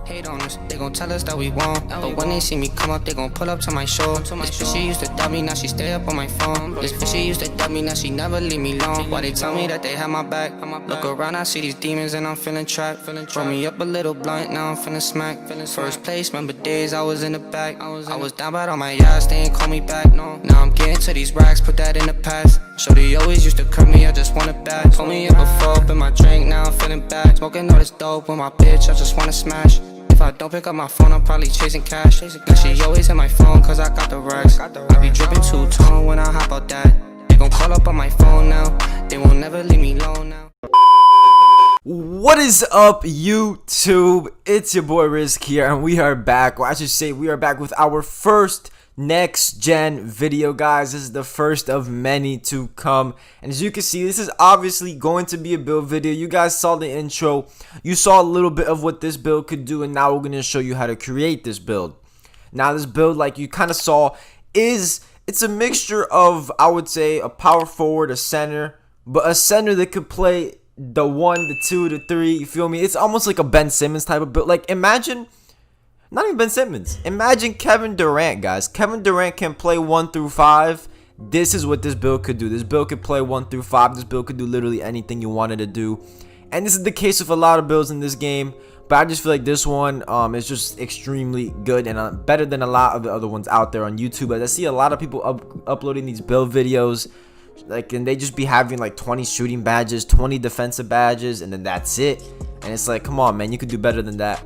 Hate on us, they gon' tell us that we won't. But when they see me come up, they gon' pull up to my show. This bitch, she used to dub me, now she stay up on my phone. This bitch, she used to dub me, now she never leave me alone. Why they tell me that they have my back? Look around, I see these demons and I'm feeling trapped. Roll me up a little blunt, now I'm feeling smack. First place, remember days I was in the back. I was down bad on my ass, they ain't call me back. Now I'm getting to these racks, put that in the past. Shorty always used to cut me, I just want it back. Pull me up before, up in my drink, now I'm feeling bad. Smoking all this dope with my bitch, I just wanna smash. If I don't pick up my phone, I'm probably chasing cash. Now she always hit my phone, cause I got the racks. I be dripping two-tone when I hop out that. They gon' call up on my phone now. They won't never leave me alone now. What is up, YouTube? It's your boy Risk here, and we are back, or I should say we are back with our first next gen video, guys. This is the first of many to come, and as you can see, this is obviously going to be a build video. You guys saw the intro, you saw a little bit of what this build could do, and now we're going to show you how to create this build. Now this build, like you kind of saw, it's a mixture of, I would say, a power forward, a center, but a center that could play the 1, the 2, the 3, you feel me? It's almost like a Ben Simmons type of build. Like, imagine, not even Ben Simmons, imagine Kevin Durant, guys. Kevin Durant can play 1 through 5. This is what this build could do. This build could play 1 through 5. This build could do literally anything you wanted to do, and this is the case with a lot of builds in this game, but I just feel like this one is just extremely good and better than a lot of the other ones out there on YouTube. As I see a lot of people uploading these build videos, like, and they just be having like 20 shooting badges, 20 defensive badges, and then that's it. And it's like, come on, man, you could do better than that.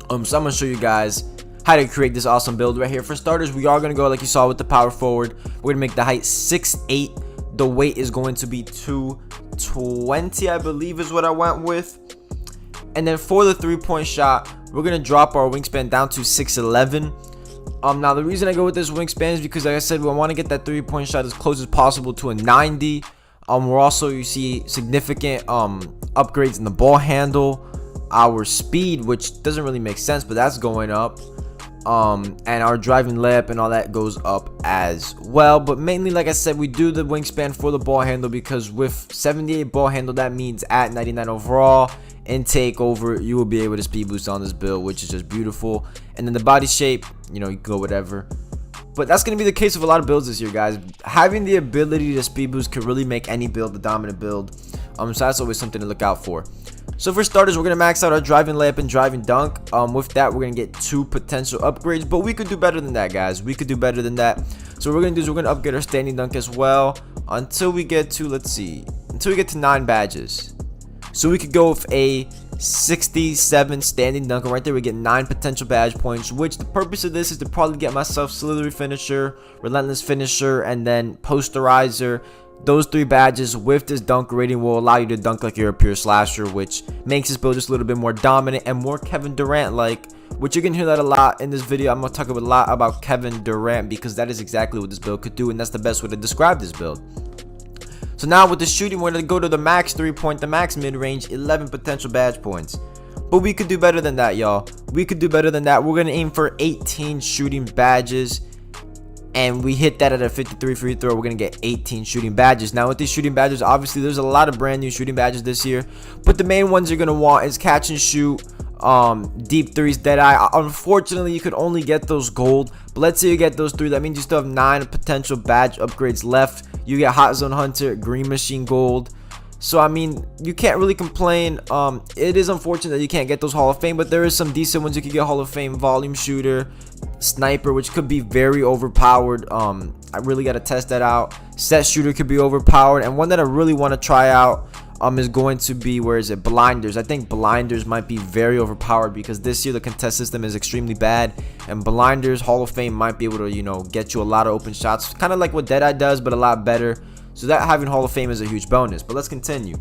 So I'm gonna show you guys how to create this awesome build right here. For starters, we are gonna go like you saw with the power forward. We're gonna make the height 6'8". The weight is going to be 220, I believe is what I went with. And then for the 3-point shot, we're gonna drop our wingspan down to 6'11". Now the reason I go with this wingspan is because, like I said, we want to get that 3-point shot as close as possible to a 90. We're also, you see, significant upgrades in the ball handle, our speed, which doesn't really make sense, but that's going up, and our driving layup and all that goes up as well. But mainly, like I said, we do the wingspan for the ball handle because with 78 ball handle, that means at 99 overall in takeover, you will be able to speed boost on this build, which is just beautiful. And then the body shape, you know, you can go whatever, but that's going to be the case of a lot of builds this year, guys. Having the ability to speed boost could really make any build the dominant build, so that's always something to look out for. So for starters, we're going to max out our driving layup and driving dunk. With that, we're going to get 2 potential upgrades, but we could do better than that, guys. We could do better than that. So what we're going to do is we're going to upgrade our standing dunk as well until we get to, let's see, until we get to 9 badges. So we could go with a 67 standing dunk, and right there we get 9 potential badge points, which the purpose of this is to probably get myself slithery finisher, relentless finisher, and then posterizer. Those 3 badges with this dunk rating will allow you to dunk like you're a pure slasher, which makes this build just a little bit more dominant and more Kevin Durant like, which you're gonna hear that a lot in this video. I'm gonna talk a lot about Kevin Durant because that is exactly what this build could do, and that's the best way to describe this build. So now with the shooting, we're going to go to the max 3-point, the max mid-range, 11 potential badge points. But we could do better than that, y'all. We could do better than that. We're going to aim for 18 shooting badges. And we hit that at a 53 free throw. We're going to get 18 shooting badges. Now with these shooting badges, obviously there's a lot of brand new shooting badges this year. But the main ones you're going to want is catch and shoot, deep threes, dead eye. Unfortunately, you could only get those gold. But let's say you get those 3. That means you still have 9 potential badge upgrades left. You get hot zone hunter, green machine gold. So I mean, you can't really complain. It is unfortunate that you can't get those Hall of Fame, but there is some decent ones you could get. Hall of Fame volume shooter, sniper, which could be very overpowered. I really got to test that out. Set shooter could be overpowered, and one that I really want to try out is going to be, where is it, blinders. I think blinders might be very overpowered because this year the contest system is extremely bad, and blinders Hall of Fame might be able to, you know, get you a lot of open shots, kind of like what Deadeye does, but a lot better. So that having Hall of Fame is a huge bonus. But let's continue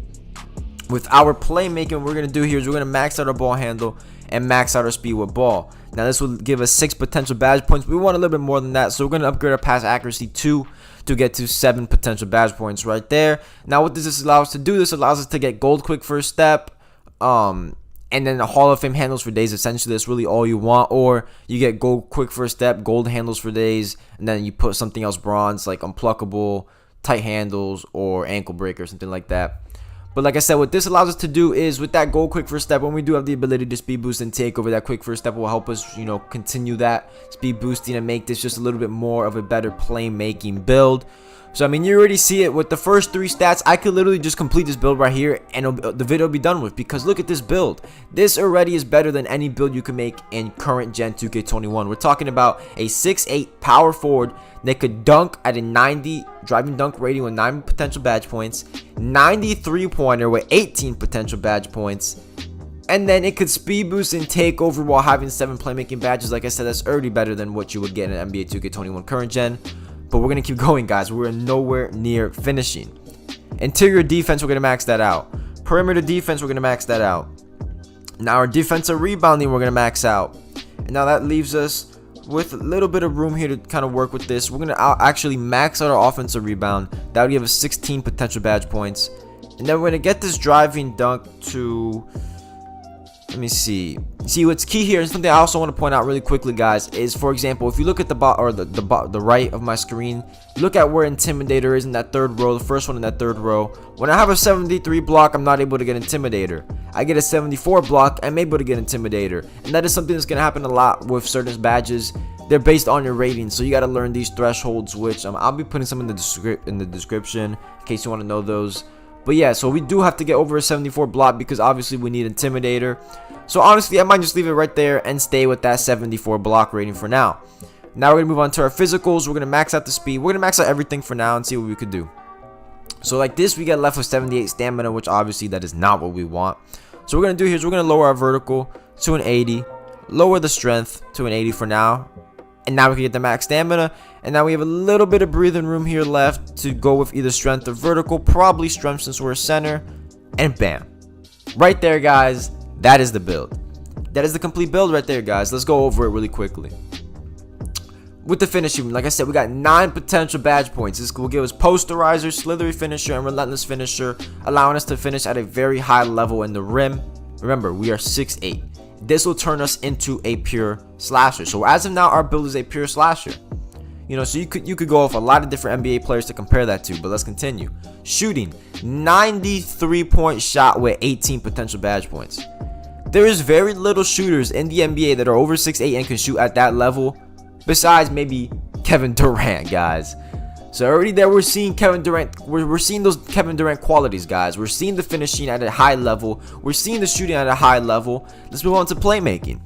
with our playmaking. What we're going to do here is we're going to max out our ball handle and max out our speed with ball. Now this will give us 6 potential badge points. We want a little bit more than that, so we're going to upgrade our pass accuracy 2 to get to 7 potential badge points right there. Now what does this allow us to do? This allows us to get gold quick first step, and then the Hall of Fame handles for days. Essentially that's really all you want. Or you get gold quick first step, gold handles for days, and then you put something else bronze like unpluckable, tight handles, or ankle breaker, something like that. But like I said, what this allows us to do is with that gold quick first step, when we do have the ability to speed boost and take over, that quick first step will help us, you know, continue that speed boosting and make this just a little bit more of a better playmaking build. So I mean, you already see it with the first 3 stats. I could literally just complete this build right here and the video will be done with, because look at this build. This already is better than any build you can make in current gen 2K21. We're talking about a 6'8 power forward that could dunk at a 90 driving dunk rating with 9 potential badge points, 93 pointer with 18 potential badge points, and then it could speed boost and take over while having 7 playmaking badges. Like I said, that's already better than what you would get in NBA 2K21 current gen. But we're going to keep going, guys. We're nowhere near finishing. Interior defense, we're going to max that out. Perimeter defense, we're going to max that out. Now our defensive rebounding, we're going to max out. And now that leaves us with a little bit of room here to kind of work with this. We're going to actually max out our offensive rebound. That would give us 16 potential badge points. And then we're going to get this driving dunk to... Let me see. See, what's key here, and something I also want to point out really quickly, guys, is, for example, if you look at the the right of my screen, look at where Intimidator is in that 3rd row, the first one in that 3rd row. When I have a 73 block, I'm not able to get Intimidator. I get a 74 block, I'm able to get Intimidator. And that is something that's going to happen a lot with certain badges. They're based on your rating, so you got to learn these thresholds, which I'll be putting some in the description in case you want to know those. But yeah, so we do have to get over a 74 block because obviously we need Intimidator. So honestly, I might just leave it right there and stay with that 74 block rating for now. Now we're going to move on to our physicals. We're going to max out the speed. We're going to max out everything for now and see what we could do. So like this, we get left with 78 stamina, which obviously that is not what we want. So what we're going to do here is we're going to lower our vertical to an 80. Lower the strength to an 80 for now. And now we can get the max stamina. And now we have a little bit of breathing room here left to go with either strength or vertical. Probably strength since we're a center. And bam. Right there, guys. That is the build. That is the complete build right there, guys. Let's go over it really quickly. With the finishing, like I said, we got 9 potential badge points. This will give us Posterizer, Slithery Finisher, and Relentless Finisher, allowing us to finish at a very high level in the rim. Remember, we are 6'8". This will turn us into a pure slasher. So as of now, our build is a pure slasher. You know, so you could go off a lot of different NBA players to compare that to, but let's continue. Shooting, 93-point shot with 18 potential badge points. There is very little shooters in the NBA that are over 6'8" and can shoot at that level, besides maybe Kevin Durant, guys. So already there we're seeing Kevin Durant, we're seeing those Kevin Durant qualities, guys. We're seeing the finishing at a high level. We're seeing the shooting at a high level. Let's move on to playmaking.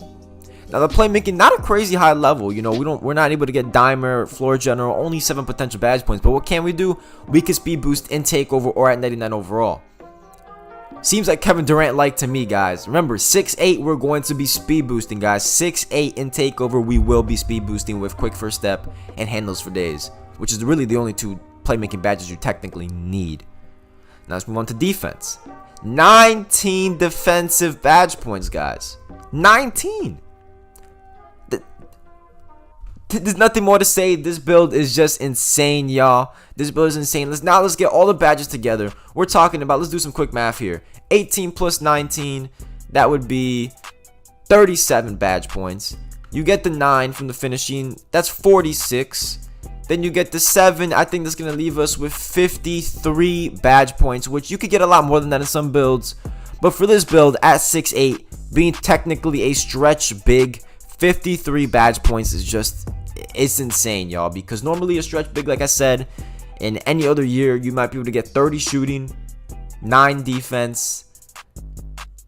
Now the playmaking, not a crazy high level. You know, we're not able to get Dimer, Floor General, only 7 potential badge points. But what can we do? We can speed boost in takeover or at 99 overall. Seems like Kevin Durant like to me, guys. Remember, 6'8", we're going to be speed boosting, guys. 6'8" in takeover, we will be speed boosting with quick first step and handles for days, which is really the only 2 playmaking badges you technically need. Now let's move on to defense. 19 defensive badge points, guys. 19. There's nothing more to say. This build is just insane, y'all. This build is insane. Let's get all the badges together. We're talking about, let's do some quick math here. 18 plus 19, that would be 37 badge points. You get the 9 from the finishing, that's 46. Then you get the 7. I think that's going to leave us with 53 badge points, which you could get a lot more than that in some builds. But for this build at 6'8", being technically a stretch big, 53 badge points is just, it's insane, y'all. Because normally a stretch big, like I said, in any other year, you might be able to get 30 shooting, 9 defense,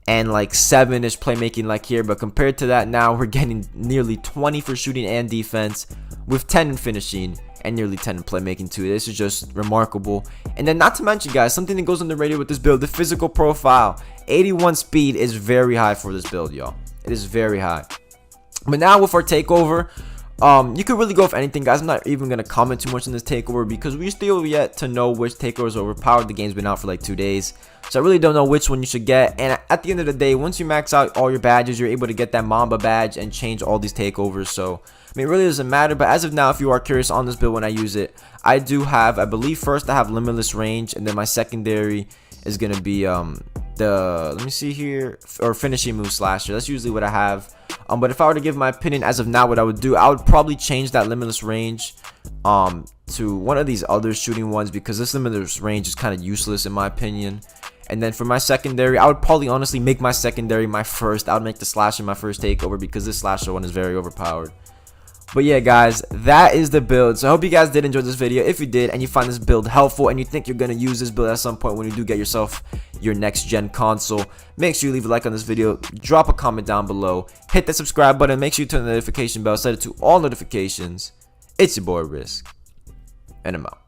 and like 7-ish playmaking like here. But compared to that, now we're getting nearly 20 for shooting and defense, with 10 in finishing and nearly 10 in playmaking too. This is just remarkable. And then not to mention, guys, something that goes underrated with this build, the physical profile. 81 speed is very high for this build, y'all. It is very high. But now with our takeover, you could really go with anything, guys. I'm not even going to comment too much on this takeover because we still yet to know which takeover is overpowered. The game's been out for like 2 days, so I really don't know which one you should get. And at the end of the day, once you max out all your badges, you're able to get that Mamba badge and change all these takeovers. So I mean, it really doesn't matter. But as of now, if you are curious on this build when I use it, I do have, I believe first I have limitless range, and then my secondary is going to be let me see here, or finishing move slasher. That's usually what I have. But if I were to give my opinion as of now, what I would do, I would probably change that limitless range to one of these other shooting ones, because this limitless range is kind of useless in my opinion. And then for my secondary, I would probably honestly make my secondary my first. I would make the Slasher my first takeover because this Slasher one is very overpowered. But yeah, guys, that is the build. So I hope you guys did enjoy this video. If you did and you find this build helpful and you think you're going to use this build at some point when you do get yourself your next gen console, make sure you leave a like on this video, drop a comment down below, hit that subscribe button, make sure you turn the notification bell, set it to all notifications. It's your boy Risk, and I'm out.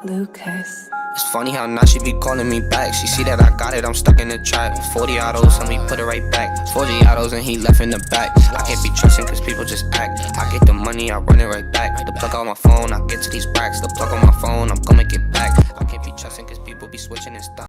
Lucas. It's funny how now she be calling me back. She see that I got it, I'm stuck in the trap. 40 autos and we put it right back. 40 autos and he left in the back. I can't be trusting cause people just act. I get the money, I run it right back. The plug on my phone, I get to these racks. The plug on my phone, I'm gonna get back. I can't be trusting cause people be switching and stuff.